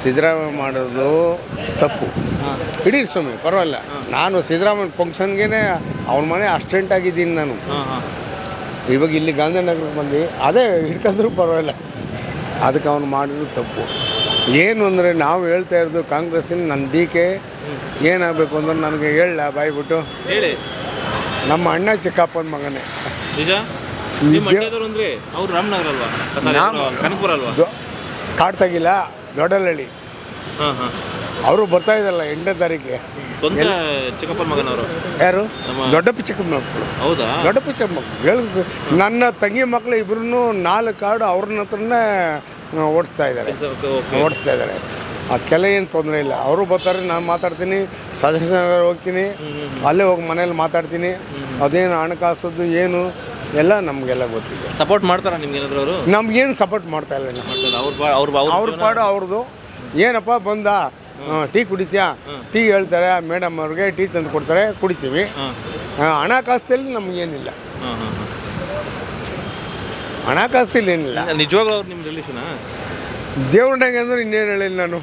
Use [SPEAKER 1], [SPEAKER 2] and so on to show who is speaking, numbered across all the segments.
[SPEAKER 1] ಸಿದ್ದರಾಮಯ್ಯ ಮಾಡೋದು ತಪ್ಪು. ಇಡೀ ಸ್ವಾಮಿ ಪರವಾಗಿಲ್ಲ. ನಾನು ಸಿದ್ದರಾಮಯ್ಯ ಫಂಕ್ಷನ್ಗೆ ಅವ್ನ ಮನೆ ಅಸ್ಟೆಂಟ್ ಆಗಿದ್ದೀನಿ ನಾನು. ಇವಾಗ ಇಲ್ಲಿ ಗಾಂಧಿನಗರಕ್ಕೆ ಬಂದು ಅದೇ ಹಿಡ್ಕೊಂಡ್ರೂ ಪರವಾಗಿಲ್ಲ. ಅದಕ್ಕೆ ಅವನು ಮಾಡಿದ್ರು ತಪ್ಪು. ಏನು ಅಂದರೆ ನಾವು ಹೇಳ್ತಾ ಇರೋದು ಕಾಂಗ್ರೆಸ್ಸಿನ ನನ್ನ ಡಿ ಕೆ ಏನಾಗಬೇಕು ಅಂದ್ರೆ ನನಗೆ ಹೇಳ ಬಾಯ್ಬಿಟ್ಟು
[SPEAKER 2] ಹೇಳಿ.
[SPEAKER 1] ನಮ್ಮ ಅಣ್ಣ ಚಿಕ್ಕಪ್ಪನ ಮಗನೇ.
[SPEAKER 2] ನಿಜ? ನಿಮ್ಮ ಮಂಡ್ಯದವರು ಅಂದರೆ ಅವ್ರು ರಾಮನಗರ ಅಲ್ವಾ, ಕನಕಪುರ ಅಲ್ವಾ?
[SPEAKER 1] ಕಾಡ್ತಾಗಿಲ್ಲ ದೊಡ್ಡಲಹಳ್ಳಿ. ಅವರು ಬರ್ತಾ ಇದ್ದಲ್ಲ 8ನೇ ತಾರೀಕಿಗೆ.
[SPEAKER 2] ಸ್ವಂತ ಚಿಕ್ಕಪ್ಪನ ಮಗನವರು
[SPEAKER 1] ಯಾರು? ದೊಡ್ಡಪ್ಪ ಚಿಕ್ಕಪ್ಪ ಮಕ್ಕಳು.
[SPEAKER 2] ಹೌದಾ? ದೊಡ್ಡಪ್ಪ
[SPEAKER 1] ಚಿಕ್ಕಪ್ಪ ಮಕ್ಕಳು ಹೇಳಿದ್ರು. ನನ್ನ ತಂಗಿ ಮಕ್ಕಳು ಇಬ್ಬರೂ 4 ಕಾರ್ಡು ಅವ್ರನ್ನ ಹತ್ರನೇ ಓಡಿಸ್ತಾ ಇದ್ದಾರೆ. ಅದಕ್ಕೆಲ್ಲ ಏನು ತೊಂದರೆ ಇಲ್ಲ. ಅವರು ಬರ್ತಾರೆ, ನಾನು ಮಾತಾಡ್ತೀನಿ, ಸದಸ್ಯರ ಹೋಗ್ತೀನಿ, ಅಲ್ಲೇ ಹೋಗಿ ಮನೇಲಿ ಮಾತಾಡ್ತೀನಿ. ಅದೇನು ಹಣಕಾಸದ್ದು ಏನು ಎಲ್ಲ ನಮಗೆಲ್ಲ ಗೊತ್ತಿದೆ.
[SPEAKER 2] ಸಪೋರ್ಟ್ ಮಾಡ್ತಾರಾ ನಿಮ್ಗೆ ಏನಾದರೂ ಅವರು?
[SPEAKER 1] ನಮ್ಗೇನು ಸಪೋರ್ಟ್ ಮಾಡ್ತಾ ಇಲ್ಲ. ಅವ್ರ ಪಾಡು ಅವ್ರದ್ದು. ಏನಪ್ಪ ಬಂದ ಟೀ ಕುಡಿತೀಯಾ? ಟೀ ಹೇಳ್ತಾರೆ ಮೇಡಮ್ ಅವ್ರಿಗೆ, ಟೀ ತಂದು ಕೊಡ್ತಾರೆ, ಕುಡಿತೀವಿ. ಹಣಕಾಸಲ್ಲಿ ನಮಗೇನಿಲ್ಲ. ಹಣಕಾಸಲ್ಲಿ ಏನಿಲ್ಲ.
[SPEAKER 2] ನಿಜವಾಗ್ಲೂ ಅವ್ರು ನಿಮ್ಮ ರಿಲೇಷನಾ?
[SPEAKER 1] ದೇವ್ರನಾಗೆ ಅಂದ್ರೆ ಇನ್ನೇನು ಹೇಳಿಲ್ಲ ನಾನು.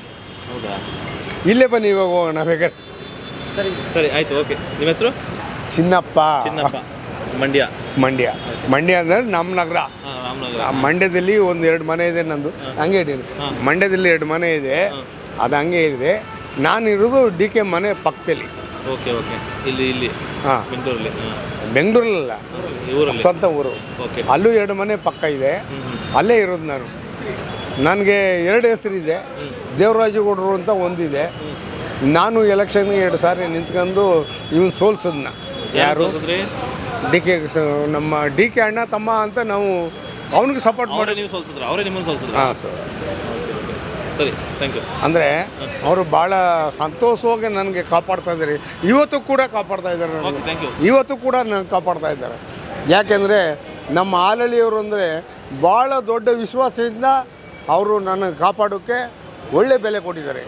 [SPEAKER 2] ಹೌದಾ?
[SPEAKER 1] ಇಲ್ಲೇ ಬನ್ನಿ, ಇವಾಗ ಹೋಗೋಣ ಬೇಕಾದ್ರೆ.
[SPEAKER 2] ಸರಿ ಆಯಿತು, ಓಕೆ. ನಿಮ್ಮ ಹೆಸರು?
[SPEAKER 1] ಚಿನ್ನಪ್ಪ. ಮಂಡ್ಯ ಅಂದರೆ ನಮ್ಮ ನಗರ. ಮಂಡ್ಯದಲ್ಲಿ 1-2 ಮನೆ ಇದೆ ನಂದು. ಹಂಗೆ ಇದ್ದೀನಿ. ಮಂಡ್ಯದಲ್ಲಿ 2 ಮನೆ ಇದೆ, ಅದು ಹಂಗೆ ಇದೆ. ನಾನಿರೋದು ಡಿ ಕೆ ಮನೆ ಪಕ್ಕದಲ್ಲಿ.
[SPEAKER 2] Okay okay. ಇಲ್ಲಿ
[SPEAKER 1] ಹಾಂ, ಬೆಂಗಳೂರಲ್ಲ, ಸ್ವಂತ ಊರು. ಅಲ್ಲೂ 2 ಮನೆ ಪಕ್ಕ ಇದೆ, ಅಲ್ಲೇ ಇರೋದು ನಾನು. ನನಗೆ 2 ಹೆಸರಿದೆ. ದೇವರಾಜಗೌಡರು ಅಂತ ಒಂದಿದೆ. ನಾನು ಎಲೆಕ್ಷನ್ಗೆ 2 ಸಾರಿ ನಿಂತ್ಕೊಂಡು ಇವನು ಸೋಲ್ಸದ್ನ. ಯಾರು? D K. ನಮ್ಮ ಡಿ ಕೆ ಅಣ್ಣ ತಮ್ಮ ಅಂತ ನಾವು ಅವನಿಗೆ ಸಪೋರ್ಟ್ ಮಾಡಿ.
[SPEAKER 2] ನೀವು ಸೋಲ್ಸಿದ್ರು? ಅವರೇ ನಿಮ್ಮನ್ನು ಸೋಲ್ಸಿದ್ರು?
[SPEAKER 1] ಹಾಂ ಸರ್.
[SPEAKER 2] ಸರಿ, ಥ್ಯಾಂಕ್ ಯು.
[SPEAKER 1] ಅಂದರೆ ಅವರು ಭಾಳ ಸಂತೋಷವಾಗಿ ನನಗೆ ಕಾಪಾಡ್ತಾ ಇದ್ದಾರೆ. ಇವತ್ತು ಕೂಡ ಕಾಪಾಡ್ತಾ ಇದ್ದಾರೆ ನನಗೆ. ಇವತ್ತು ಕೂಡ ನನಗೆ ಕಾಪಾಡ್ತಾ ಇದ್ದಾರೆ. ಯಾಕೆಂದರೆ ನಮ್ಮ ಹಾಲಳ್ಳಿಯವರು ಅಂದರೆ ಭಾಳ ದೊಡ್ಡ ವಿಶ್ವಾಸದಿಂದ ಅವರು ನನಗೆ ಕಾಪಾಡೋಕ್ಕೆ ಒಳ್ಳೆ ಬೆಲೆ ಕೊಟ್ಟಿದ್ದಾರೆ.